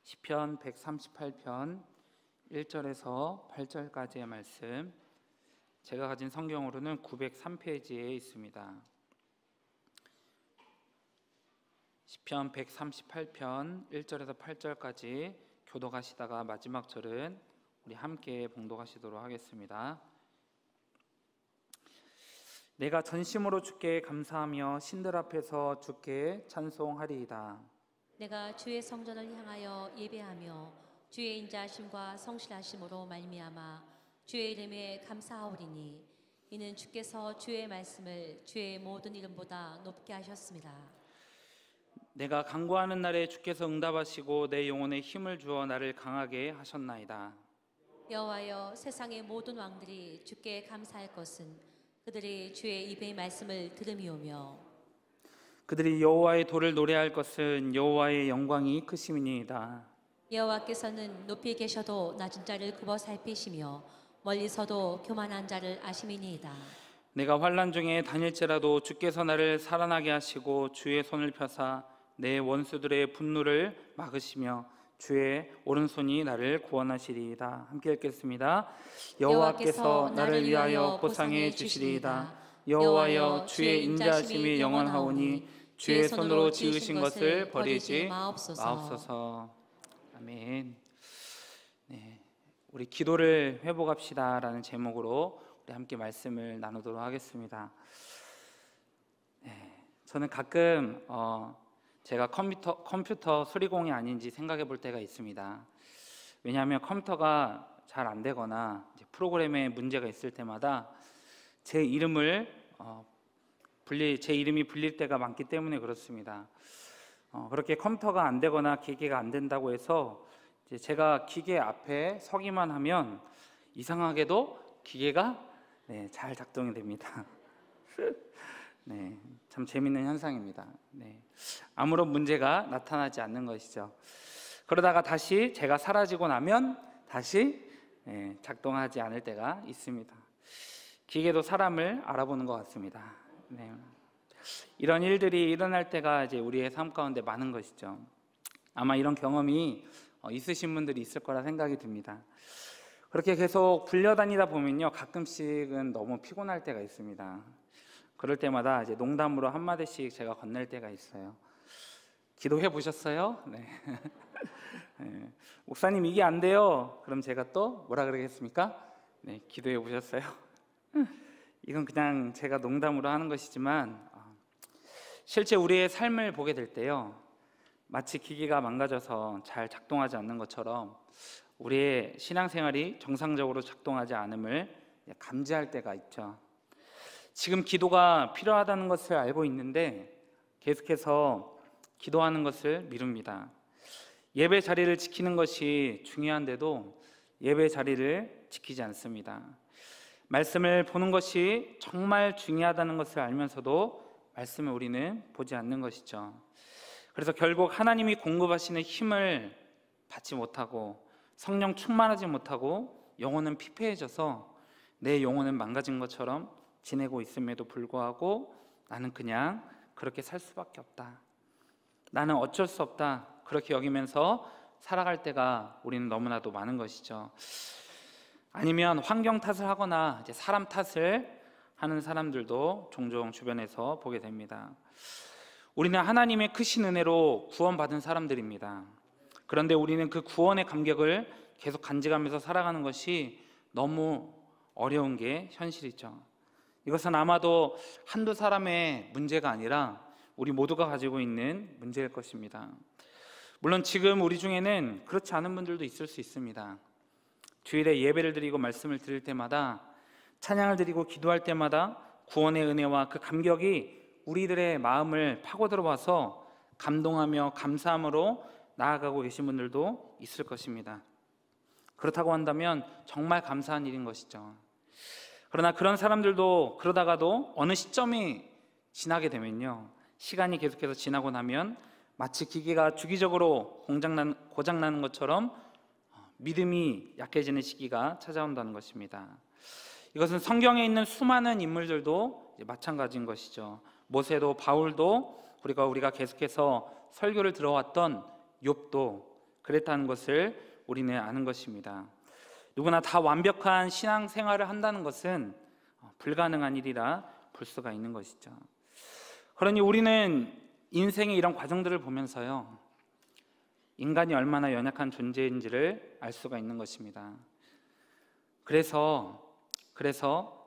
시편 138편 1절에서 8절까지의 말씀, 제가 가진 성경으로는 903페이지에 있습니다. 시편 138편 1절에서 8절까지 교독하시다가 마지막 절은 우리 함께 봉독하시도록 하겠습니다. 내가 전심으로 주께 감사하며 신들 앞에서 주께 찬송하리이다. 내가 주의 성전을 향하여 예배하며 주의 인자하심과 성실하심으로 말미암아 주의 이름에 감사하오리니 이는 주께서 주의 말씀을 주의 모든 이름보다 높게 하셨습니다. 내가 간구하는 날에 주께서 응답하시고 내 영혼에 힘을 주어 나를 강하게 하셨나이다. 여호와여, 세상의 모든 왕들이 주께 감사할 것은 그들이 주의 입의 말씀을 들음이오며 그들이 여호와의 도를 노래할 것은 여호와의 영광이 크심이니이다. 여호와께서는 높이 계셔도 낮은 자를 굽어 살피시며 멀리서도 교만한 자를 아심이니이다. 내가 환난 중에 다닐지라도 주께서 나를 살아나게 하시고 주의 손을 펴사 내 원수들의 분노를 막으시며 주의 오른손이 나를 구원하시리이다. 함께 읽겠습니다. 여호와께서 나를 위하여 보상해 주시리이다. 여호와여, 주의 인자하심이 영원하오니 주의 손으로 지으신 것을 버리지 마옵소서. 아멘. 네, 우리 기도를 회복합시다라는 제목으로 우리 함께 말씀을 나누도록 하겠습니다. 저는 가끔 제가 컴퓨터 수리공이 아닌지 생각해 볼 때가 있습니다. 왜냐하면 컴퓨터가 잘 안 되거나 프로그램에 문제가 있을 때마다 제 이름이 불릴 때가 많기 때문에 그렇습니다. 그렇게 컴퓨터가 안 되거나 기계가 안 된다고 해서 제가 기계 앞에 서기만 하면 이상하게도 기계가 잘 작동이 됩니다. 네, 참 재밌는 현상입니다. 아무런 문제가 나타나지 않는 것이죠. 그러다가 다시 제가 사라지고 나면 다시 작동하지 않을 때가 있습니다. 기계도 사람을 알아보는 것 같습니다. 이런 일들이 일어날 때가 이제 우리의 삶 가운데 많은 것이죠. 아마 이런 경험이 있으신 분들이 있을 거라 생각이 듭니다. 그렇게 계속 불려다니다 보면요, 가끔씩은 너무 피곤할 때가 있습니다. 그럴 때마다 이제 농담으로 한마디씩 제가 건넬 때가 있어요. 기도해 보셨어요? 네. 목사님, 이게 안 돼요. 그럼 제가 또 뭐라 그러겠습니까? 네, 기도해 보셨어요? 이건 그냥 제가 농담으로 하는 것이지만 실제 우리의 삶을 보게 될 때요, 마치 기계가 망가져서 잘 작동하지 않는 것처럼 우리의 신앙생활이 정상적으로 작동하지 않음을 감지할 때가 있죠. 지금 기도가 필요하다는 것을 알고 있는데 계속해서 기도하는 것을 미룹니다. 예배 자리를 지키는 것이 중요한데도 예배 자리를 지키지 않습니다. 말씀을 보는 것이 정말 중요하다는 것을 알면서도 말씀을 우리는 보지 않는 것이죠. 그래서 결국 하나님이 공급하시는 힘을 받지 못하고 성령 충만하지 못하고 영혼은 피폐해져서 내 영혼은 망가진 것처럼 지내고 있음에도 불구하고 나는 그냥 그렇게 살 수밖에 없다, 나는 어쩔 수 없다, 그렇게 여기면서 살아갈 때가 우리는 너무나도 많은 것이죠. 아니면 환경 탓을 하거나 이제 사람 탓을 하는 사람들도 종종 주변에서 보게 됩니다. 우리는 하나님의 크신 은혜로 구원받은 사람들입니다. 그런데 우리는 그 구원의 감격을 계속 간직하면서 살아가는 것이 너무 어려운 게 현실이죠. 이것은 아마도 한두 사람의 문제가 아니라 우리 모두가 가지고 있는 문제일 것입니다. 물론 지금 우리 중에는 그렇지 않은 분들도 있을 수 있습니다. 주일에 예배를 드리고 말씀을 드릴 때마다, 찬양을 드리고 기도할 때마다 구원의 은혜와 그 감격이 우리들의 마음을 파고들어와서 감동하며 감사함으로 나아가고 계신 분들도 있을 것입니다. 그렇다고 한다면 정말 감사한 일인 것이죠. 그러나 그런 사람들도 그러다가도 어느 시점이 지나게 되면요, 시간이 계속해서 지나고 나면 마치 기계가 주기적으로 고장나는 것처럼 믿음이 약해지는 시기가 찾아온다는 것입니다. 이것은 성경에 있는 수많은 인물들도 마찬가지인 것이죠. 모세도 바울도, 그리고 우리가 계속해서 설교를 들어왔던 욥도, 그랬다는 것을 우리는 아는 것입니다. 누구나 다 완벽한 신앙생활을 한다는 것은 불가능한 일이라 볼 수가 있는 것이죠. 그러니 우리는 인생의 이런 과정들을 보면서요, 인간이 얼마나 연약한 존재인지를 알 수가 있는 것입니다. 그래서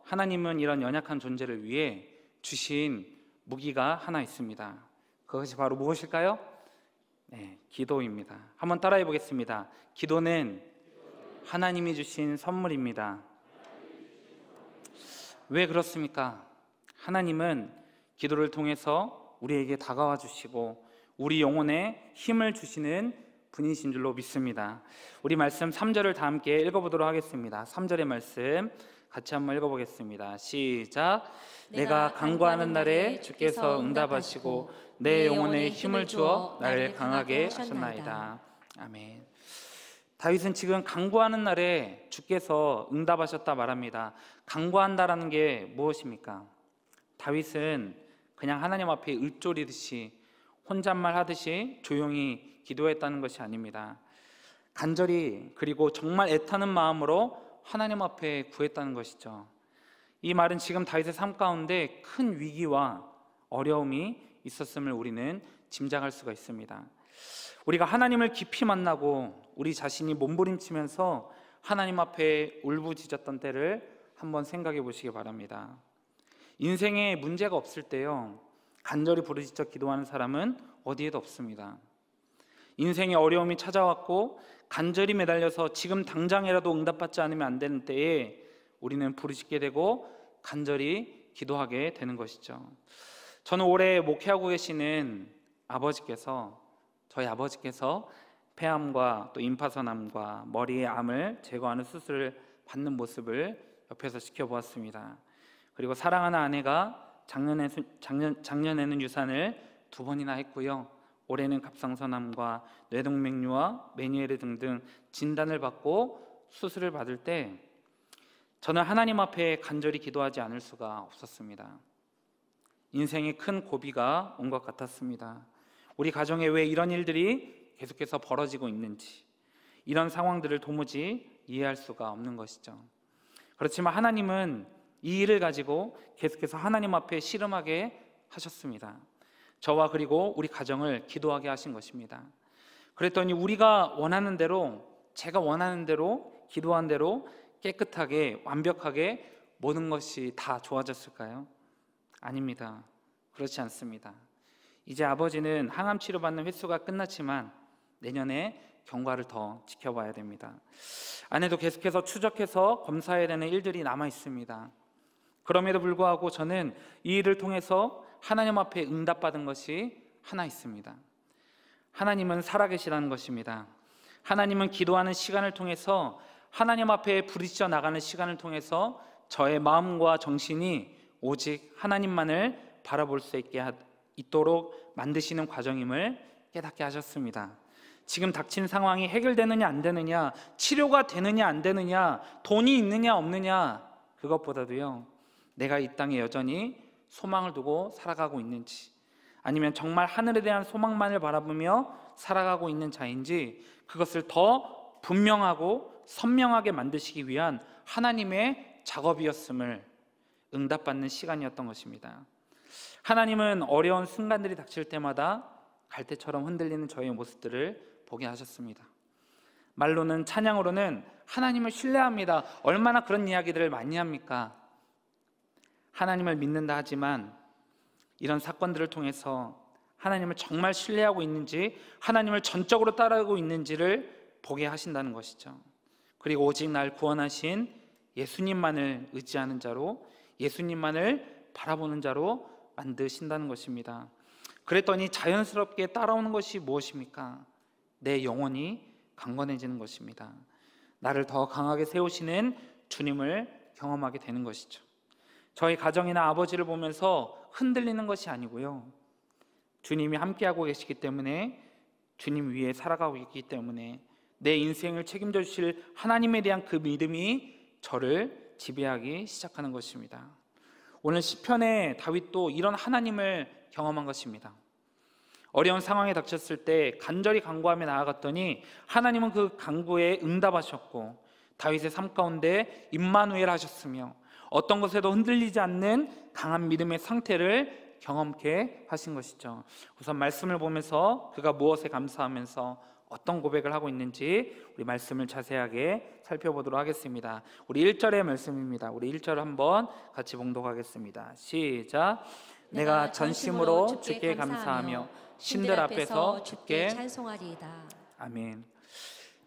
하나님은 이런 연약한 존재를 위해 주신 무기가 하나 있습니다. 그것이 바로 무엇일까요? 네, 기도입니다. 한번 따라해 보겠습니다. 기도는 하나님이 주신 선물입니다. 왜 그렇습니까? 하나님은 기도를 통해서 우리에게 다가와 주시고 우리 영혼에 힘을 주시는 분이신 줄로 믿습니다. 우리 말씀 3절을 다 함께 읽어보도록 하겠습니다. 3절의 말씀 같이 한번 읽어보겠습니다. 시작. 내가 간구하는 날에 주께서 응답하시고 내 영혼에 힘을 주어 나를 강하게 하셨나이다. 아멘. 다윗은 지금 간구하는 날에 주께서 응답하셨다 말합니다. 간구한다라는 게 무엇입니까? 다윗은 그냥 하나님 앞에 읊조리듯이 혼잣말 하듯이 조용히 기도했다는 것이 아닙니다. 간절히 그리고 정말 애타는 마음으로 하나님 앞에 구했다는 것이죠. 이 말은 지금 다윗의 삶 가운데 큰 위기와 어려움이 있었음을 우리는 짐작할 수가 있습니다. 우리가 하나님을 깊이 만나고 우리 자신이 몸부림치면서 하나님 앞에 울부짖었던 때를 한번 생각해 보시기 바랍니다. 인생에 문제가 없을 때요, 간절히 부르짖어 기도하는 사람은 어디에도 없습니다. 인생에 어려움이 찾아왔고 간절히 매달려서 지금 당장이라도 응답받지 않으면 안 되는 때에 우리는 부르짖게 되고 간절히 기도하게 되는 것이죠. 저는 올해 목회하고 계시는 저희 아버지께서 폐암과 또 임파선암과 머리의 암을 제거하는 수술을 받는 모습을 옆에서 지켜보았습니다. 그리고 사랑하는 아내가 작년에는 유산을 2번이나 했고요. 올해는 갑상선암과 뇌동맥류와 메니에르 등등 진단을 받고 수술을 받을 때 저는 하나님 앞에 간절히 기도하지 않을 수가 없었습니다. 인생에 큰 고비가 온 것 같았습니다. 우리 가정에 왜 이런 일들이 계속해서 벌어지고 있는지, 이런 상황들을 도무지 이해할 수가 없는 것이죠. 그렇지만 하나님은 이 일을 가지고 계속해서 하나님 앞에 씨름하게 하셨습니다. 저와 그리고 우리 가정을 기도하게 하신 것입니다. 그랬더니 우리가 원하는 대로, 제가 원하는 대로, 기도한 대로 깨끗하게 완벽하게 모든 것이 다 좋아졌을까요? 아닙니다. 그렇지 않습니다. 이제 아버지는 항암 치료받는 횟수가 끝났지만 내년에 경과를 더 지켜봐야 됩니다. 아내도 계속해서 추적해서 검사해야 되는 일들이 남아 있습니다. 그럼에도 불구하고 저는 이 일을 통해서 하나님 앞에 응답받은 것이 하나 있습니다. 하나님은 살아계시다는 것입니다. 하나님은 기도하는 시간을 통해서, 하나님 앞에 부르짖어 나가는 시간을 통해서 저의 마음과 정신이 오직 하나님만을 바라볼 수 있도록 만드시는 과정임을 깨닫게 하셨습니다. 지금 닥친 상황이 해결되느냐 안 되느냐, 치료가 되느냐 안 되느냐, 돈이 있느냐 없느냐, 그것보다도요, 내가 이 땅에 여전히 소망을 두고 살아가고 있는지, 아니면 정말 하늘에 대한 소망만을 바라보며 살아가고 있는 자인지, 그것을 더 분명하고 선명하게 만드시기 위한 하나님의 작업이었음을 응답받는 시간이었던 것입니다. 하나님은 어려운 순간들이 닥칠 때마다 갈대처럼 흔들리는 저의 모습들을 보게 하셨습니다. 말로는, 찬양으로는 하나님을 신뢰합니다. 얼마나 그런 이야기들을 많이 합니까? 하나님을 믿는다 하지만 이런 사건들을 통해서 하나님을 정말 신뢰하고 있는지, 하나님을 전적으로 따르고 있는지를 보게 하신다는 것이죠. 그리고 오직 날 구원하신 예수님만을 의지하는 자로, 예수님만을 바라보는 자로 만드신다는 것입니다. 그랬더니 자연스럽게 따라오는 것이 무엇입니까? 내 영혼이 강건해지는 것입니다. 나를 더 강하게 세우시는 주님을 경험하게 되는 것이죠. 저희 가정이나 아버지를 보면서 흔들리는 것이 아니고요, 주님이 함께하고 계시기 때문에, 주님 위에 살아가고 있기 때문에 내 인생을 책임져 주실 하나님에 대한 그 믿음이 저를 지배하기 시작하는 것입니다. 오늘 시편의 다윗도 이런 하나님을 경험한 것입니다. 어려운 상황에 닥쳤을 때 간절히 간구하며 나아갔더니 하나님은 그 간구에 응답하셨고 다윗의 삶 가운데 임마누엘 하셨으며 어떤 것에도 흔들리지 않는 강한 믿음의 상태를 경험케 하신 것이죠. 우선 말씀을 보면서 그가 무엇에 감사하면서 어떤 고백을 하고 있는지 우리 말씀을 자세하게 살펴보도록 하겠습니다. 우리 1절의 말씀입니다. 우리 1절 한번 같이 봉독하겠습니다. 시작. 내가 전심으로 주께 감사하며 신들 앞에서 주께 찬송하리이다. 아멘.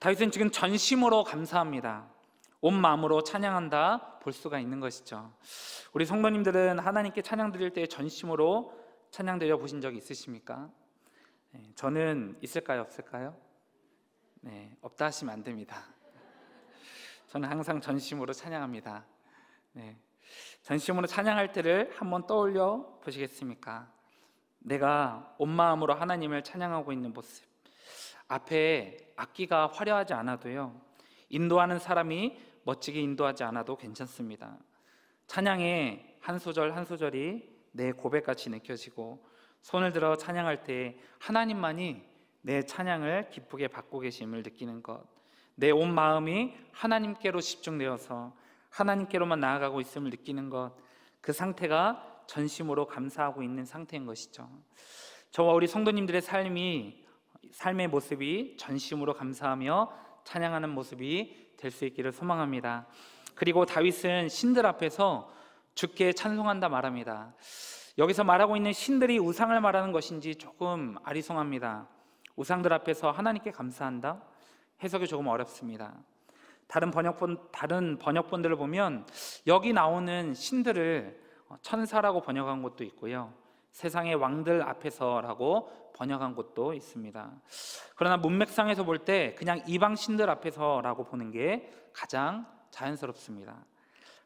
다윗은 지금 전심으로 감사합니다. 온 마음으로 찬양한다 볼 수가 있는 것이죠. 우리 성도님들은 하나님께 찬양 드릴 때 전심으로 찬양 드려 보신 적이 있으십니까? 저는 있을까요, 없을까요? 네, 없다 하시면 안 됩니다. 저는 항상 전심으로 찬양합니다. 네, 전심으로 찬양할 때를 한번 떠올려 보시겠습니까? 내가 온 마음으로 하나님을 찬양하고 있는 모습, 앞에 악기가 화려하지 않아도요, 인도하는 사람이 멋지게 인도하지 않아도 괜찮습니다. 찬양의 한 소절 한 소절이 내 고백같이 느껴지고 손을 들어 찬양할 때 하나님만이 내 찬양을 기쁘게 받고 계심을 느끼는 것, 내 온 마음이 하나님께로 집중되어서 하나님께로만 나아가고 있음을 느끼는 것, 그 상태가 전심으로 감사하고 있는 상태인 것이죠. 저와 우리 성도님들의 삶의 모습이 전심으로 감사하며 찬양하는 모습이 될 수 있기를 소망합니다. 그리고 다윗은 신들 앞에서 주께 찬송한다 말합니다. 여기서 말하고 있는 신들이 우상을 말하는 것인지 조금 아리송합니다. 우상들 앞에서 하나님께 감사한다? 해석이 조금 어렵습니다. 다른 번역본들을 보면 여기 나오는 신들을 천사라고 번역한 곳도 있고요, 세상의 왕들 앞에서라고 번역한 곳도 있습니다. 그러나 문맥상에서 볼 때 그냥 이방 신들 앞에서라고 보는 게 가장 자연스럽습니다.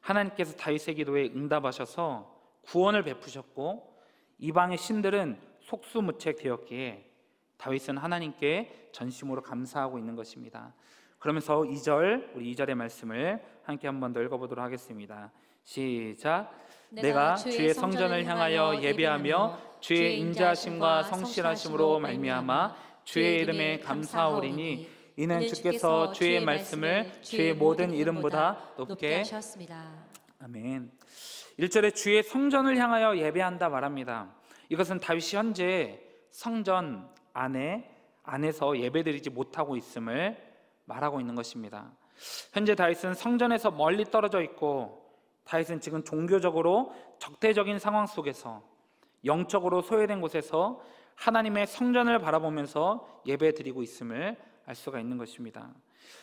하나님께서 다윗의 기도에 응답하셔서 구원을 베푸셨고 이방의 신들은 속수무책되었기에 다윗은 하나님께 전심으로 감사하고 있는 것입니다. 그러면서 우리 2절의 말씀을 함께 한번 더 읽어보도록 하겠습니다. 시작. 내가 주의 성전을 향하여 예배하며 주의 인자하심과 성실하심으로 말미암아 주의 이름에 감사하오리니 이는 주께서 주의 말씀을 주의 모든 이름보다 높게 하셨습니다. 아멘. 1절에 주의 성전을 향하여 예배한다 말합니다. 이것은 다윗이 현재 성전 안에서 예배드리지 못하고 있음을 말하고 있는 것입니다. 현재 다윗은 성전에서 멀리 떨어져 있고 다윗은 지금 종교적으로 적대적인 상황 속에서 영적으로 소외된 곳에서 하나님의 성전을 바라보면서 예배드리고 있음을 알 수가 있는 것입니다.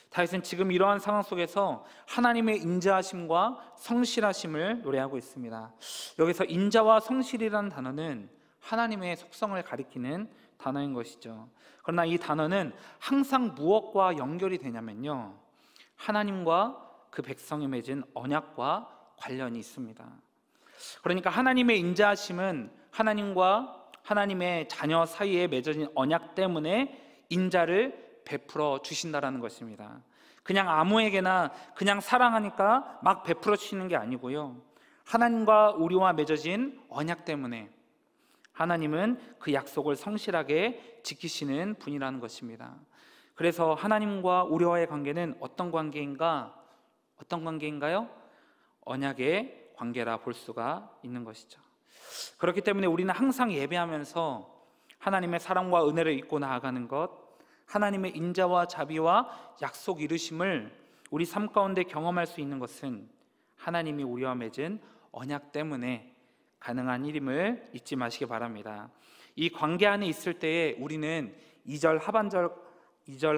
다윗은 지금 이러한 상황 속에서 하나님의 인자하심과 성실하심을 노래하고 있습니다. 여기서 인자와 성실이라는 단어는 하나님의 속성을 가리키는 단어인 것이죠. 그러나 이 단어는 항상 무엇과 연결이 되냐면요, 하나님과 그 백성이 맺은 언약과 관련이 있습니다. 그러니까 하나님의 인자하심은 하나님과 하나님의 자녀 사이에 맺어진 언약 때문에 인자를 베풀어 주신다라는 것입니다. 그냥 아무에게나 그냥 사랑하니까 막 베풀어 주시는 게 아니고요, 하나님과 우리와 맺어진 언약 때문에 하나님은 그 약속을 성실하게 지키시는 분이라는 것입니다. 그래서 하나님과 우리와의 관계는 어떤 관계인가요? 언약의 관계라 볼 수가 있는 것이죠. 그렇기 때문에 우리는 항상 예배하면서 하나님의 사랑과 은혜를 잊고 나아가는 것, 하나님의 인자와 자비와 약속 이루심을 우리 삶 가운데 경험할 수 있는 것은 하나님이 우리와 맺은 언약 때문에 가능한 일임을 잊지 마시기 바랍니다. 이 관계 안에 있을 때에 우리는 2절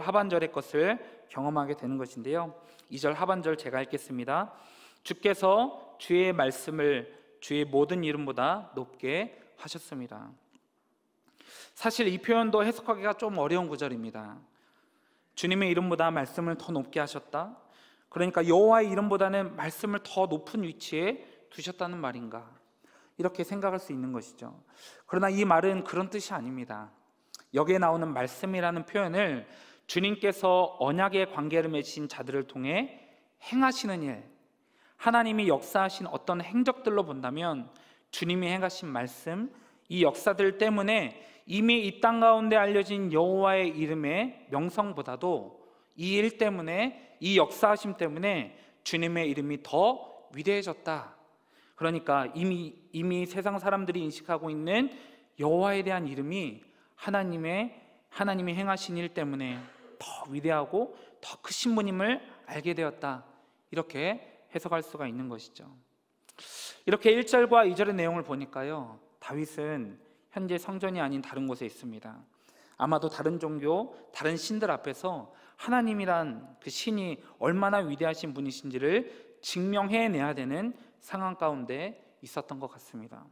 하반절의 것을 경험하게 되는 것인데요, 2절 하반절 제가 읽겠습니다. 주께서 주의 말씀을 주의 모든 이름보다 높게 하셨습니다. 사실 이 표현도 해석하기가 좀 어려운 구절입니다. 주님의 이름보다 말씀을 더 높게 하셨다? 그러니까 여호와의 이름보다는 말씀을 더 높은 위치에 두셨다는 말인가? 이렇게 생각할 수 있는 것이죠. 그러나 이 말은 그런 뜻이 아닙니다. 여기에 나오는 말씀이라는 표현을 주님께서 언약의 관계를 맺으신 자들을 통해 행하시는 일, 하나님이 역사하신 어떤 행적들로 본다면 주님이 행하신 말씀, 이 역사들 때문에 이미 이 땅 가운데 알려진 여호와의 이름의 명성보다도 이 일 때문에, 이 역사하심 때문에 주님의 이름이 더 위대해졌다. 그러니까 이미 세상 사람들이 인식하고 있는 여호와에 대한 이름이 하나님이 행하신 일 때문에 더 위대하고 더 크신 분임을 알게 되었다. 이렇게 해석할 수가 있는 것이죠. 이렇게 1절과 2절의 내용을 보니까요, 다윗은 현재 성전이 아닌 다른 곳에 있습니다. 아마도 다른 종교, 다른 신들 앞에서 하나님이란 그 신이 얼마나 위대하신 분이신지를 증명해내야 되는 상황 가운데 있었던 것 같습니다.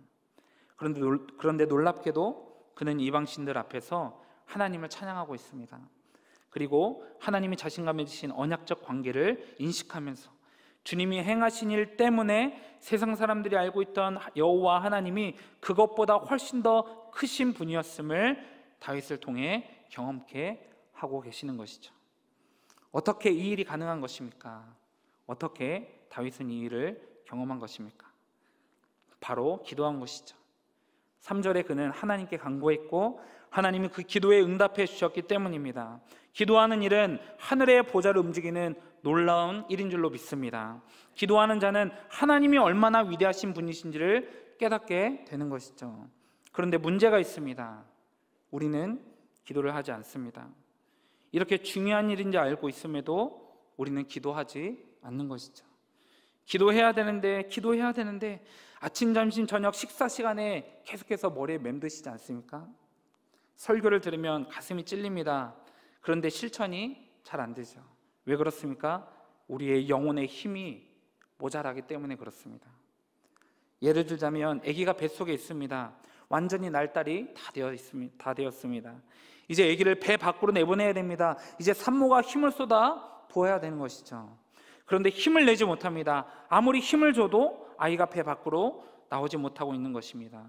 그런데 놀랍게도 그는 이방 신들 앞에서 하나님을 찬양하고 있습니다. 그리고 하나님이 자신과 맺으신 언약적 관계를 인식하면서 주님이 행하신 일 때문에 세상 사람들이 알고 있던 여호와 하나님이 그것보다 훨씬 더 크신 분이었음을 다윗을 통해 경험케 하고 계시는 것이죠. 어떻게 이 일이 가능한 것입니까? 어떻게 다윗은 이 일을 경험한 것입니까? 바로 기도한 것이죠. 3절에 그는 하나님께 간구했고 하나님이 그 기도에 응답해 주셨기 때문입니다. 기도하는 일은 하늘의 보좌를 움직이는 놀라운 일인 줄로 믿습니다. 기도하는 자는 하나님이 얼마나 위대하신 분이신지를 깨닫게 되는 것이죠. 그런데 문제가 있습니다. 우리는 기도를 하지 않습니다. 이렇게 중요한 일인지 알고 있음에도 우리는 기도하지 않는 것이죠. 기도해야 되는데 아침, 점심, 저녁 식사 시간에 계속해서 머리에 맴드시지 않습니까? 설교를 들으면 가슴이 찔립니다. 그런데 실천이 잘 안 되죠. 왜 그렇습니까? 우리의 영혼의 힘이 모자라기 때문에 그렇습니다. 예를 들자면 아기가 뱃속에 있습니다. 완전히 날달이 다 되었습니다. 이제 아기를 배 밖으로 내보내야 됩니다. 이제 산모가 힘을 쏟아 부어야 되는 것이죠. 그런데 힘을 내지 못합니다. 아무리 힘을 줘도 아이가 배 밖으로 나오지 못하고 있는 것입니다.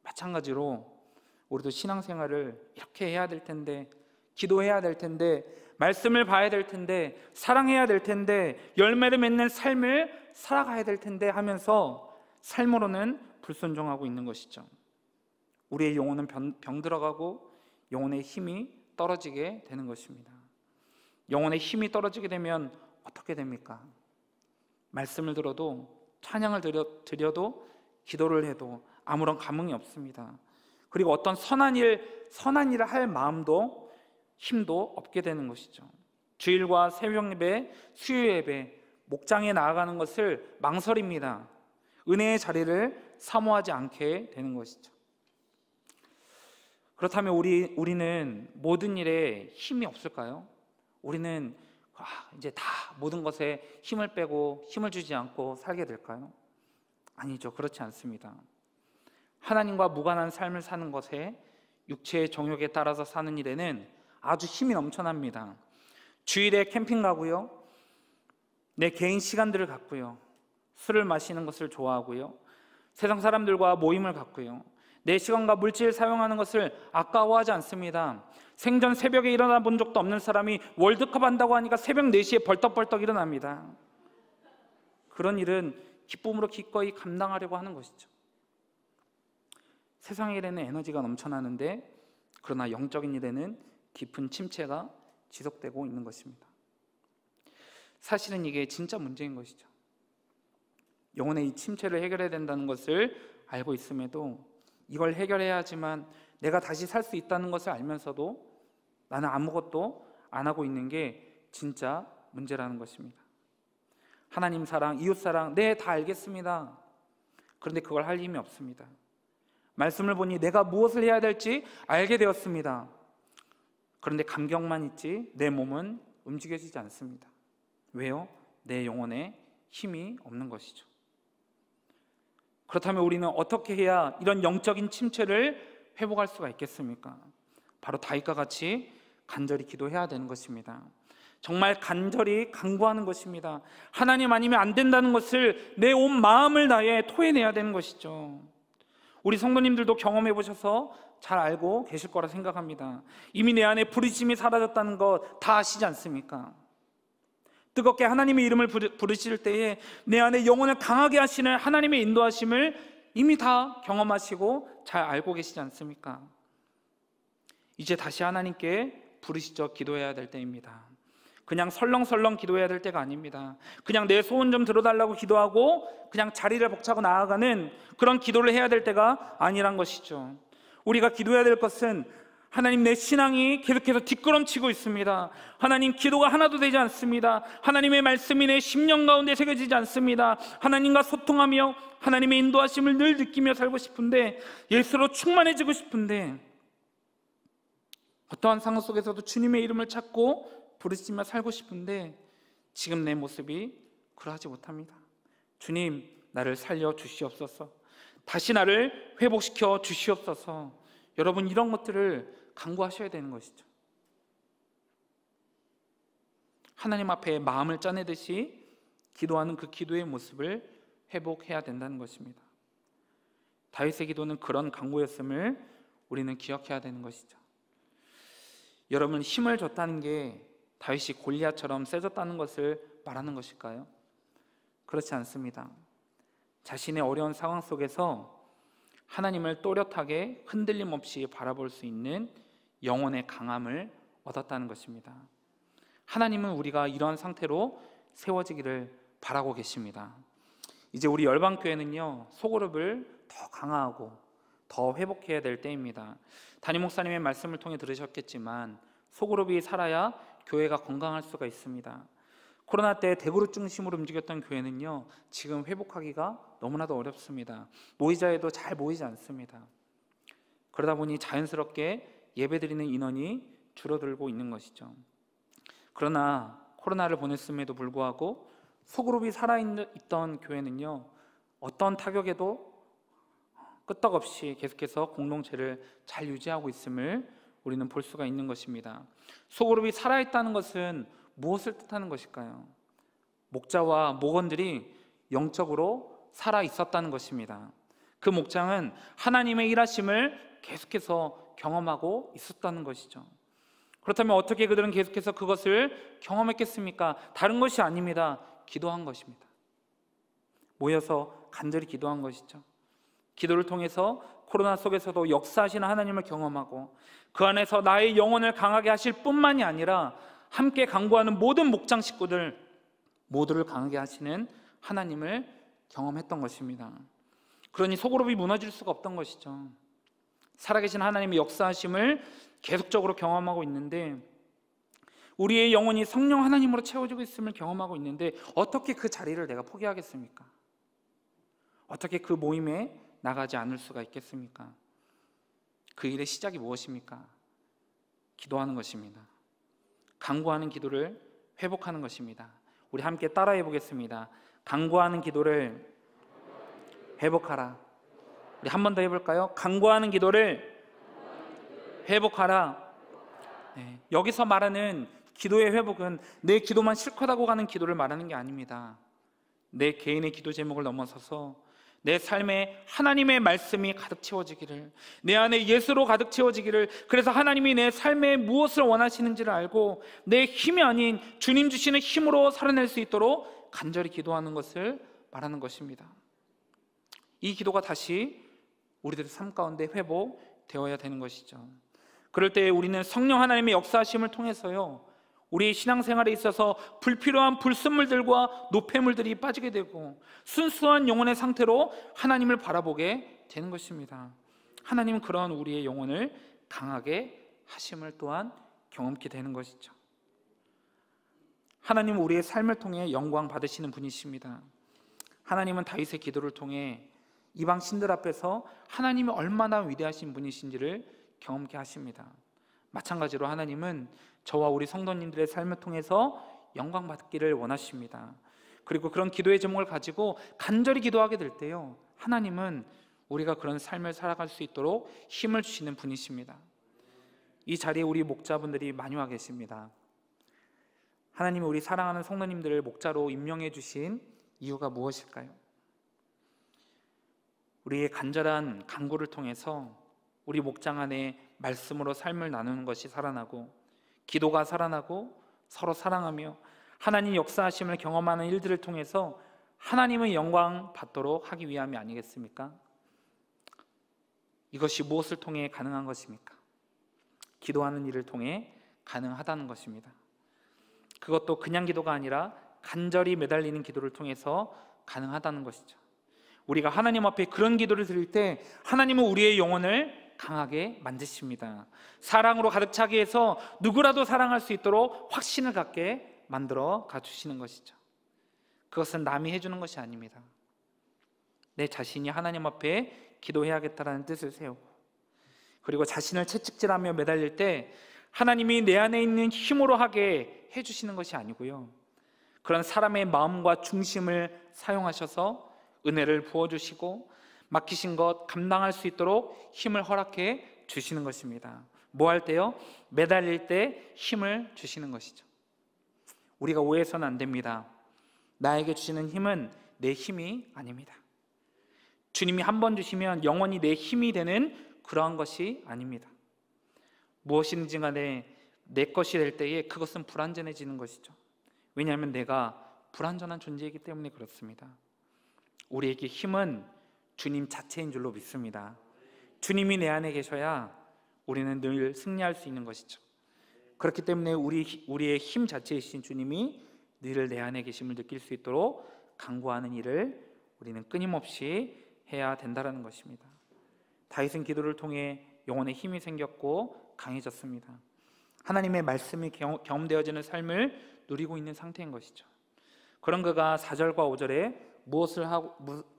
마찬가지로 우리도 신앙생활을 이렇게 해야 될 텐데, 기도해야 될 텐데, 말씀을 봐야 될 텐데, 사랑해야 될 텐데, 열매를 맺는 삶을 살아가야 될 텐데 하면서 삶으로는 불순종하고 있는 것이죠. 우리의 영혼은 병들어가고 영혼의 힘이 떨어지게 되는 것입니다. 영혼의 힘이 떨어지게 되면 어떻게 됩니까? 말씀을 들어도, 찬양을 드려도, 기도를 해도 아무런 감흥이 없습니다. 그리고 어떤 선한 일을 할 마음도 힘도 없게 되는 것이죠. 주일과 새벽 예배, 수요 예배, 목장에 나아가는 것을 망설입니다. 은혜의 자리를 사모하지 않게 되는 것이죠. 그렇다면 우리는 모든 일에 힘이 없을까요? 우리는 이제 다 모든 것에 힘을 빼고 힘을 주지 않고 살게 될까요? 아니죠. 그렇지 않습니다. 하나님과 무관한 삶을 사는 것에, 육체의 정욕에 따라서 사는 일에는 아주 힘이 넘쳐납니다. 주일에 캠핑 가고요, 내 개인 시간들을 갖고요, 술을 마시는 것을 좋아하고요, 세상 사람들과 모임을 갖고요, 내 시간과 물질을 사용하는 것을 아까워하지 않습니다. 생전 새벽에 일어나 본 적도 없는 사람이 월드컵 한다고 하니까 새벽 4시에 벌떡벌떡 일어납니다. 그런 일은 기쁨으로 기꺼이 감당하려고 하는 것이죠. 세상 일에는 에너지가 넘쳐나는데, 그러나 영적인 일에는 깊은 침체가 지속되고 있는 것입니다. 사실은 이게 진짜 문제인 것이죠. 영혼의 이 침체를 해결해야 된다는 것을 알고 있음에도, 이걸 해결해야 하지만 내가 다시 살 수 있다는 것을 알면서도 나는 아무것도 안 하고 있는 게 진짜 문제라는 것입니다. 하나님 사랑, 이웃 사랑, 네, 다 알겠습니다. 그런데 그걸 할 힘이 없습니다. 말씀을 보니 내가 무엇을 해야 될지 알게 되었습니다. 그런데 감격만 있지 내 몸은 움직여지지 않습니다. 왜요? 내 영혼에 힘이 없는 것이죠. 그렇다면 우리는 어떻게 해야 이런 영적인 침체를 회복할 수가 있겠습니까? 바로 다윗과 같이 간절히 기도해야 되는 것입니다. 정말 간절히 간구하는 것입니다. 하나님 아니면 안 된다는 것을 내 온 마음을 다해 토해내야 되는 것이죠. 우리 성도님들도 경험해 보셔서 잘 알고 계실 거라 생각합니다. 이미 내 안에 부르심이 사라졌다는 거 다 아시지 않습니까? 뜨겁게 하나님의 이름을 부르실 때에 내 안에 영혼을 강하게 하시는 하나님의 인도하심을 이미 다 경험하시고 잘 알고 계시지 않습니까? 이제 다시 하나님께 부르시죠. 기도해야 될 때입니다. 그냥 설렁설렁 기도해야 될 때가 아닙니다. 그냥 내 소원 좀 들어달라고 기도하고 그냥 자리를 벅차고 나아가는 그런 기도를 해야 될 때가 아니란 것이죠. 우리가 기도해야 될 것은 하나님, 내 신앙이 계속해서 뒷걸음치고 있습니다. 하나님, 기도가 하나도 되지 않습니다. 하나님의 말씀이 내 심령 가운데 새겨지지 않습니다. 하나님과 소통하며 하나님의 인도하심을 늘 느끼며 살고 싶은데, 예수로 충만해지고 싶은데, 어떠한 상황 속에서도 주님의 이름을 찾고 부르시며 살고 싶은데 지금 내 모습이 그러하지 못합니다. 주님, 나를 살려 주시옵소서. 다시 나를 회복시켜 주시옵소서. 여러분, 이런 것들을 간구하셔야 되는 것이죠. 하나님 앞에 마음을 짜내듯이 기도하는 그 기도의 모습을 회복해야 된다는 것입니다. 다윗의 기도는 그런 간구였음을 우리는 기억해야 되는 것이죠. 여러분, 힘을 줬다는 게 다윗이 골리앗처럼 세졌다는 것을 말하는 것일까요? 그렇지 않습니다. 자신의 어려운 상황 속에서 하나님을 또렷하게 흔들림 없이 바라볼 수 있는 영혼의 강함을 얻었다는 것입니다. 하나님은 우리가 이러한 상태로 세워지기를 바라고 계십니다. 이제 우리 열방교회는요, 소그룹을 더 강화하고 더 회복해야 될 때입니다. 담임 목사님의 말씀을 통해 들으셨겠지만 소그룹이 살아야 교회가 건강할 수가 있습니다. 코로나 때 대그룹 중심으로 움직였던 교회는요, 지금 회복하기가 너무나도 어렵습니다. 모이자에도 잘 모이지 않습니다. 그러다 보니 자연스럽게 예배드리는 인원이 줄어들고 있는 것이죠. 그러나 코로나를 보냈음에도 불구하고 소그룹이 살아있던 교회는요, 어떤 타격에도 끄떡없이 계속해서 공동체를 잘 유지하고 있음을 우리는 볼 수가 있는 것입니다. 소그룹이 살아있다는 것은 무엇을 뜻하는 것일까요? 목자와 목원들이 영적으로 살아있었다는 것입니다. 그 목장은 하나님의 일하심을 계속해서 경험하고 있었다는 것이죠. 그렇다면 어떻게 그들은 계속해서 그것을 경험했겠습니까? 다른 것이 아닙니다. 기도한 것입니다. 모여서 간절히 기도한 것이죠. 기도를 통해서 코로나 속에서도 역사하시는 하나님을 경험하고 그 안에서 나의 영혼을 강하게 하실 뿐만이 아니라 함께 간구하는 모든 목장 식구들 모두를 강하게 하시는 하나님을 경험했던 것입니다. 그러니 소그룹이 무너질 수가 없던 것이죠. 살아계신 하나님의 역사하심을 계속적으로 경험하고 있는데, 우리의 영혼이 성령 하나님으로 채워지고 있음을 경험하고 있는데 어떻게 그 자리를 내가 포기하겠습니까? 어떻게 그 모임에 나가지 않을 수가 있겠습니까? 그 일의 시작이 무엇입니까? 기도하는 것입니다. 간구하는 기도를 회복하는 것입니다. 우리 함께 따라해 보겠습니다. 간구하는 기도를 회복하라. 우리 한 번 더 해볼까요? 간구하는 기도를 회복하라. 네, 여기서 말하는 기도의 회복은 내 기도만 실컷하고 가는 기도를 말하는 게 아닙니다. 내 개인의 기도 제목을 넘어서서 내 삶에 하나님의 말씀이 가득 채워지기를, 내 안에 예수로 가득 채워지기를, 그래서 하나님이 내 삶에 무엇을 원하시는지를 알고 내 힘이 아닌 주님 주시는 힘으로 살아낼 수 있도록 간절히 기도하는 것을 말하는 것입니다. 이 기도가 다시 우리들의 삶 가운데 회복되어야 되는 것이죠. 그럴 때 우리는 성령 하나님의 역사하심을 통해서요, 우리의 신앙생활에 있어서 불필요한 불순물들과 노폐물들이 빠지게 되고 순수한 영혼의 상태로 하나님을 바라보게 되는 것입니다. 하나님은 그런 우리의 영혼을 강하게 하심을 또한 경험케 되는 것이죠. 하나님은 우리의 삶을 통해 영광 받으시는 분이십니다. 하나님은 다윗의 기도를 통해 이방 신들 앞에서 하나님이 얼마나 위대하신 분이신지를 경험케 하십니다. 마찬가지로 하나님은 저와 우리 성도님들의 삶을 통해서 영광 받기를 원하십니다. 그리고 그런 기도의 제목을 가지고 간절히 기도하게 될 때요, 하나님은 우리가 그런 삶을 살아갈 수 있도록 힘을 주시는 분이십니다. 이 자리에 우리 목자분들이 많이 와 계십니다. 하나님이 우리 사랑하는 성도님들을 목자로 임명해 주신 이유가 무엇일까요? 우리의 간절한 간구를 통해서 우리 목장 안에 말씀으로 삶을 나누는 것이 살아나고, 기도가 살아나고, 서로 사랑하며 하나님 역사하심을 경험하는 일들을 통해서 하나님의 영광 받도록 하기 위함이 아니겠습니까? 이것이 무엇을 통해 가능한 것입니까? 기도하는 일을 통해 가능하다는 것입니다. 그것도 그냥 기도가 아니라 간절히 매달리는 기도를 통해서 가능하다는 것이죠. 우리가 하나님 앞에 그런 기도를 드릴 때 하나님은 우리의 영혼을 강하게 만드십니다. 사랑으로 가득 차게 해서 누구라도 사랑할 수 있도록 확신을 갖게 만들어 가주시는 것이죠. 그것은 남이 해주는 것이 아닙니다. 내 자신이 하나님 앞에 기도해야겠다라는 뜻을 세우고, 그리고 자신을 채찍질하며 매달릴 때 하나님이 내 안에 있는 힘으로 하게 해주시는 것이 아니고요, 그런 사람의 마음과 중심을 사용하셔서 은혜를 부어주시고 맡기신 것 감당할 수 있도록 힘을 허락해 주시는 것입니다. 뭐 할 때요? 매달릴 때 힘을 주시는 것이죠. 우리가 오해해서는 안 됩니다. 나에게 주시는 힘은 내 힘이 아닙니다. 주님이 한 번 주시면 영원히 내 힘이 되는 그러한 것이 아닙니다. 무엇이든지 간에 내 것이 될 때에 그것은 불완전해지는 것이죠. 왜냐하면 내가 불완전한 존재이기 때문에 그렇습니다. 우리에게 힘은 주님 자체인 줄로 믿습니다. 주님이 내 안에 계셔야 우리는 늘 승리할 수 있는 것이죠. 그렇기 때문에 우리의 힘 자체이신 주님이 늘 내 안에 계심을 느낄 수 있도록 간구하는 일을 우리는 끊임없이 해야 된다는 것입니다. 다윗은 기도를 통해 영혼에 힘이 생겼고 강해졌습니다. 하나님의 말씀이 경험되어지는 삶을 누리고 있는 상태인 것이죠. 그런 그가 4절과 5절에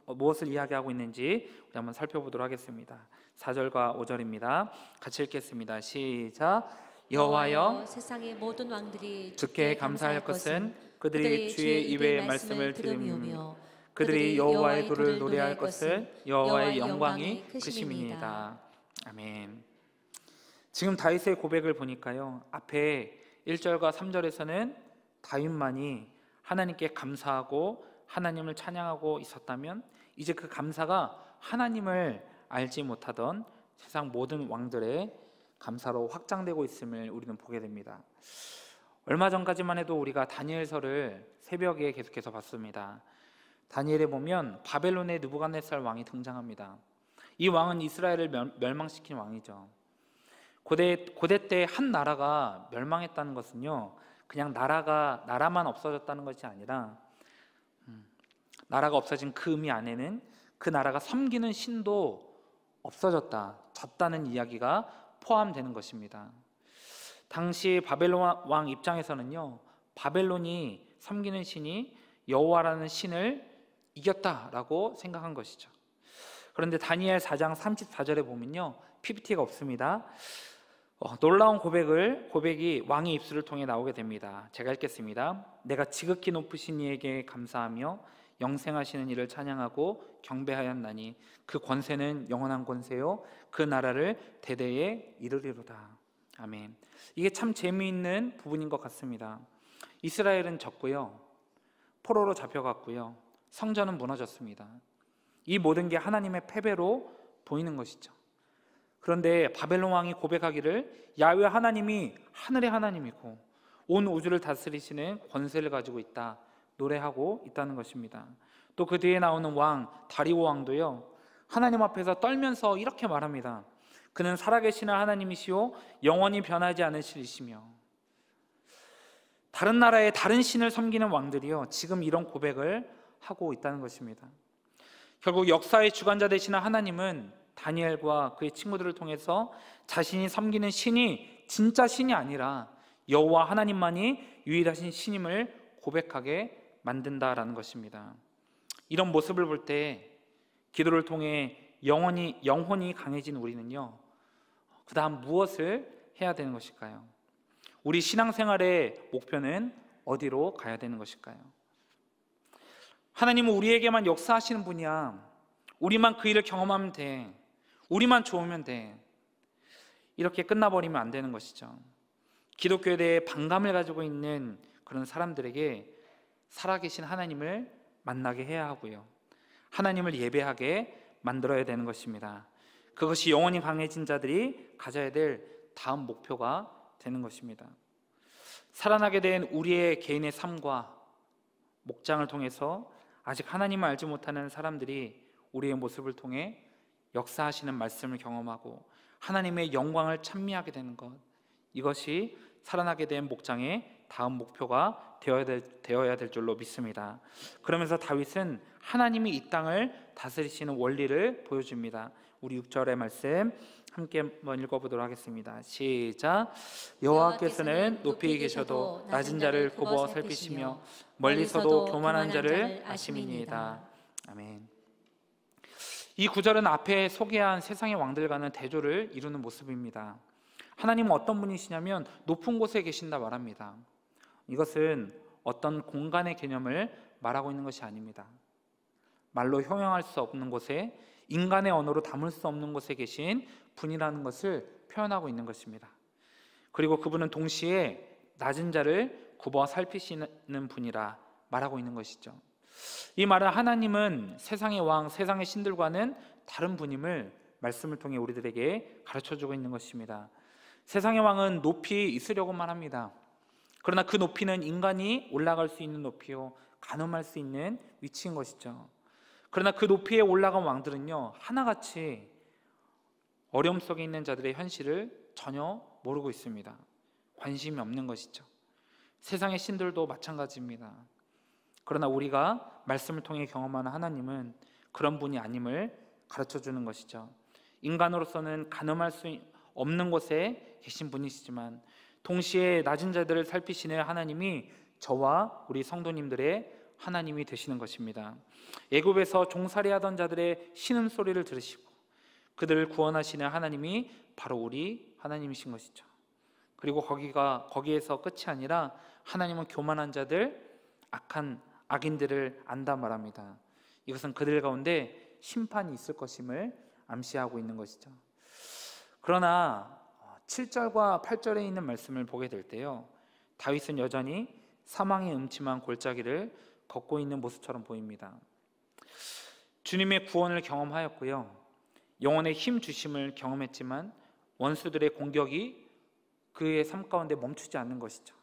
무엇을 이야기하고 있는지 우리 한번 살펴보도록 하겠습니다. 4절과 5절입니다. 같이 읽겠습니다. 시작. 여호와여, 세상의 모든 왕들이 주께 감사할 것은 그들이 주의 입의 말씀을 들음이오며 그들이 여호와의 도를 노래할 것은 여호와의 영광이 크심이니이다. 아멘. 지금 다윗의 고백을 보니까요, 앞에 1절과 3절에서는 다윗만이 하나님께 감사하고 하나님을 찬양하고 있었다면, 이제 그 감사가 하나님을 알지 못하던 세상 모든 왕들의 감사로 확장되고 있음을 우리는 보게 됩니다. 얼마 전까지만 해도 우리가 다니엘서를 새벽에 계속해서 봤습니다. 다니엘에 보면 바벨론의 느부갓네살 왕이 등장합니다. 이 왕은 이스라엘을 멸망시킨 왕이죠. 고대 때 한 나라가 멸망했다는 것은요, 그냥 나라만 없어졌다는 것이 아니라 나라가 없어진 그 의미 안에는 그 나라가 섬기는 신도 없어졌다, 졌다는 이야기가 포함되는 것입니다. 당시 바벨론 왕 입장에서는요, 바벨론이 섬기는 신이 여호와라는 신을 이겼다라고 생각한 것이죠. 그런데 다니엘 4장 34절에 보면요, PPT가 없습니다. 놀라운 고백이 왕의 입술을 통해 나오게 됩니다. 제가 읽겠습니다. 내가 지극히 높으신 이에게 감사하며 영생하시는 이를 찬양하고 경배하였나니 그 권세는 영원한 권세요 그 나라를 대대에 이르리로다. 아멘. 이게 참 재미있는 부분인 것 같습니다. 이스라엘은 졌고요, 포로로 잡혀갔고요, 성전은 무너졌습니다. 이 모든 게 하나님의 패배로 보이는 것이죠. 그런데 바벨론 왕이 고백하기를 야훼 하나님이 하늘의 하나님이고 온 우주를 다스리시는 권세를 가지고 있다, 노래하고 있다는 것입니다. 또 그 뒤에 나오는 왕 다리오 왕도요, 하나님 앞에서 떨면서 이렇게 말합니다. 그는 살아계시는 하나님이시오 영원히 변하지 않으시리시며. 다른 나라의 다른 신을 섬기는 왕들이요, 지금 이런 고백을 하고 있다는 것입니다. 결국 역사의 주관자 되시는 하나님은 다니엘과 그의 친구들을 통해서 자신이 섬기는 신이 진짜 신이 아니라 여호와 하나님만이 유일하신 신임을 고백하게 만든다라는 것입니다. 이런 모습을 볼 때 기도를 통해 영혼이 강해진 우리는요, 그 다음 무엇을 해야 되는 것일까요? 우리 신앙생활의 목표는 어디로 가야 되는 것일까요? 하나님은 우리에게만 역사하시는 분이야, 우리만 그 일을 경험하면 돼, 우리만 좋으면 돼, 이렇게 끝나버리면 안 되는 것이죠. 기독교에 대해 반감을 가지고 있는 그런 사람들에게 살아계신 하나님을 만나게 해야 하고요, 하나님을 예배하게 만들어야 되는 것입니다. 그것이 영혼이 강해진 자들이 가져야 될 다음 목표가 되는 것입니다. 살아나게 된 우리의 개인의 삶과 목장을 통해서 아직 하나님을 알지 못하는 사람들이 우리의 모습을 통해 역사하시는 말씀을 경험하고 하나님의 영광을 찬미하게 되는 것, 이것이 살아나게 된 목장의 다음 목표가 되어야 될 줄로 믿습니다. 그러면서 다윗은 하나님이 이 땅을 다스리시는 원리를 보여줍니다. 우리 6절의 말씀 함께 한번 읽어보도록 하겠습니다. 시작. 여호와께서는 높이 계셔도 낮은 자를 굽어 살피시며 멀리서도 교만한 자를 아심이니이다. 아멘. 이 구절은 앞에 소개한 세상의 왕들과는 대조를 이루는 모습입니다. 하나님은 어떤 분이시냐면 높은 곳에 계신다 말합니다. 이것은 어떤 공간의 개념을 말하고 있는 것이 아닙니다. 말로 형용할 수 없는 곳에, 인간의 언어로 담을 수 없는 곳에 계신 분이라는 것을 표현하고 있는 것입니다. 그리고 그분은 동시에 낮은 자를 굽어 살피시는 분이라 말하고 있는 것이죠. 이 말은 하나님은 세상의 왕, 세상의 신들과는 다른 분임을 말씀을 통해 우리들에게 가르쳐주고 있는 것입니다. 세상의 왕은 높이 있으려고만 합니다. 그러나 그 높이는 인간이 올라갈 수 있는 높이요, 가늠할 수 있는 위치인 것이죠. 그러나 그 높이에 올라간 왕들은요, 하나같이 어려움 속에 있는 자들의 현실을 전혀 모르고 있습니다. 관심이 없는 것이죠. 세상의 신들도 마찬가지입니다. 그러나 우리가 말씀을 통해 경험하는 하나님은 그런 분이 아님을 가르쳐주는 것이죠. 인간으로서는 가늠할 수 없는 곳에 계신 분이시지만 동시에 낮은 자들을 살피시는 하나님이 저와 우리 성도님들의 하나님이 되시는 것입니다. 애굽에서 종살이하던 자들의 신음소리를 들으시고 그들을 구원하시는 하나님이 바로 우리 하나님이신 것이죠. 그리고 거기에서 끝이 아니라 하나님은 교만한 자들, 악한 악인들을 안다 말합니다. 이것은 그들 가운데 심판이 있을 것임을 암시하고 있는 것이죠. 그러나 7절과 8절에 있는 말씀을 보게 될 때요, 다윗은 여전히 사망의 음침한 골짜기를 걷고 있는 모습처럼 보입니다. 주님의 구원을 경험하였고요, 영혼의 힘 주심을 경험했지만 원수들의 공격이 그의 삶 가운데 멈추지 않는 것이죠.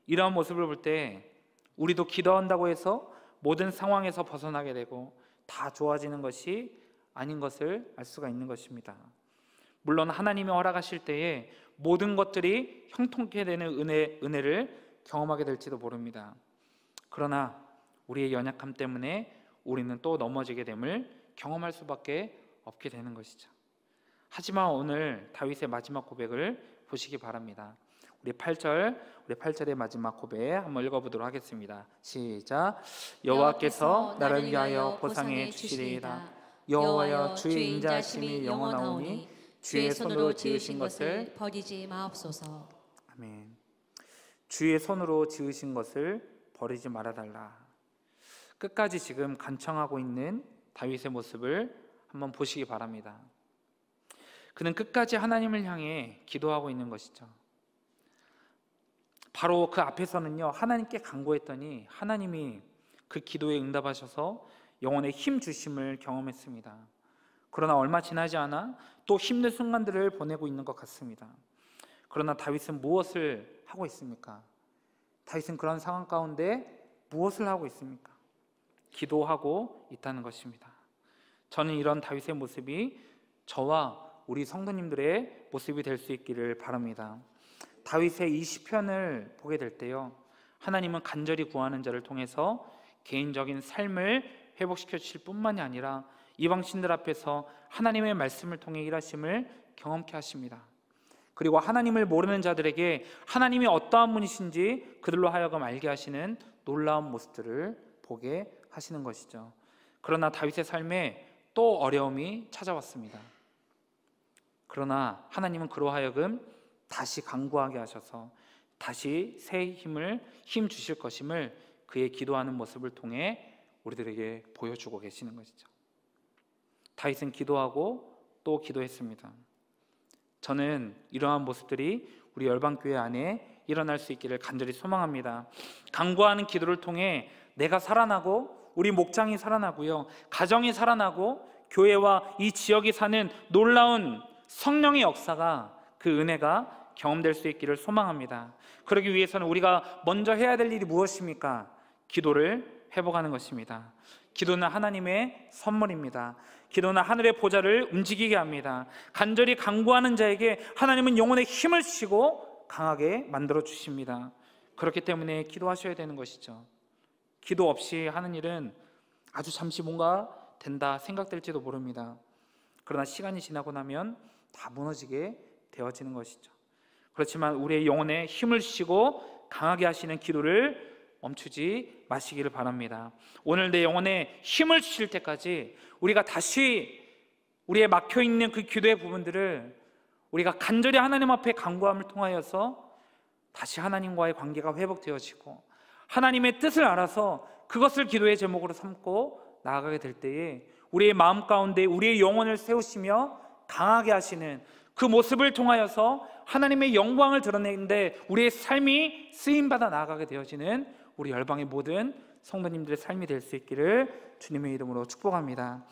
이러한 모습을 볼 때 우리도 기도한다고 해서 모든 상황에서 벗어나게 되고 다 좋아지는 것이 아닌 것을 알 수가 있는 것입니다. 물론 하나님이 허락하실 때에 모든 것들이 형통케 되는 은혜를 경험하게 될지도 모릅니다. 그러나 우리의 연약함 때문에 우리는 또 넘어지게 됨을 경험할 수밖에 없게 되는 것이죠. 하지만 오늘 다윗의 마지막 고백을 보시기 바랍니다. 우리 8절의 마지막 고백 한번 읽어보도록 하겠습니다. 시작. 여호와께서 나를 위하여 보상해 주시리이다. 여호와여, 주의 인자하심이 영원하오니 주의 손으로 지으신 것을 버리지 마옵소서. 아멘. 주의 손으로 지으신 것을 버리지 말아달라. 끝까지 지금 간청하고 있는 다윗의 모습을 한번 보시기 바랍니다. 그는 끝까지 하나님을 향해 기도하고 있는 것이죠. 바로 그 앞에서는요, 하나님께 간구했더니 하나님이 그 기도에 응답하셔서 영혼의 힘 주심을 경험했습니다. 그러나 얼마 지나지 않아 또 힘든 순간들을 보내고 있는 것 같습니다. 그러나 다윗은 무엇을 하고 있습니까? 다윗은 그런 상황 가운데 무엇을 하고 있습니까? 기도하고 있다는 것입니다. 저는 이런 다윗의 모습이 저와 우리 성도님들의 모습이 될 수 있기를 바랍니다. 다윗의 이 시편을 보게 될 때요, 하나님은 간절히 구하는 자를 통해서 개인적인 삶을 회복시켜 주실 뿐만이 아니라 이방 신들 앞에서 하나님의 말씀을 통해 일하심을 경험케 하십니다. 그리고 하나님을 모르는 자들에게 하나님이 어떠한 분이신지 그들로 하여금 알게 하시는 놀라운 모습들을 보게 하시는 것이죠. 그러나 다윗의 삶에 또 어려움이 찾아왔습니다. 그러나 하나님은 그로 하여금 다시 간구하게 하셔서 다시 새 힘 주실 것임을 그의 기도하는 모습을 통해 우리들에게 보여주고 계시는 것이죠. 다윗은 기도하고 또 기도했습니다. 저는 이러한 모습들이 우리 열방교회 안에 일어날 수 있기를 간절히 소망합니다. 간구하는 기도를 통해 내가 살아나고 우리 목장이 살아나고요, 가정이 살아나고 교회와 이 지역이 사는 놀라운 성령의 역사가, 그 은혜가 경험될 수 있기를 소망합니다. 그러기 위해서는 우리가 먼저 해야 될 일이 무엇입니까? 기도를 회복하는 것입니다. 기도는 하나님의 선물입니다. 기도는 하늘의 보좌를 움직이게 합니다. 간절히 간구하는 자에게 하나님은 영혼의 힘을 주시고 강하게 만들어 주십니다. 그렇기 때문에 기도하셔야 되는 것이죠. 기도 없이 하는 일은 아주 잠시 뭔가 된다 생각될지도 모릅니다. 그러나 시간이 지나고 나면 다 무너지게 되어지는 것이죠. 그렇지만 우리의 영혼에 힘을 주시고 강하게 하시는 기도를 멈추지 마시기를 바랍니다. 오늘 내 영혼에 힘을 주실 때까지 우리가 다시 우리의 막혀있는 그 기도의 부분들을 우리가 간절히 하나님 앞에 간구함을 통하여서 다시 하나님과의 관계가 회복되어지고 하나님의 뜻을 알아서 그것을 기도의 제목으로 삼고 나아가게 될 때에 우리의 마음 가운데 우리의 영혼을 세우시며 강하게 하시는 그 모습을 통하여서 하나님의 영광을 드러내는데 우리의 삶이 쓰임받아 나아가게 되어지는 우리 열방의 모든 성도님들의 삶이 될 수 있기를 주님의 이름으로 축복합니다.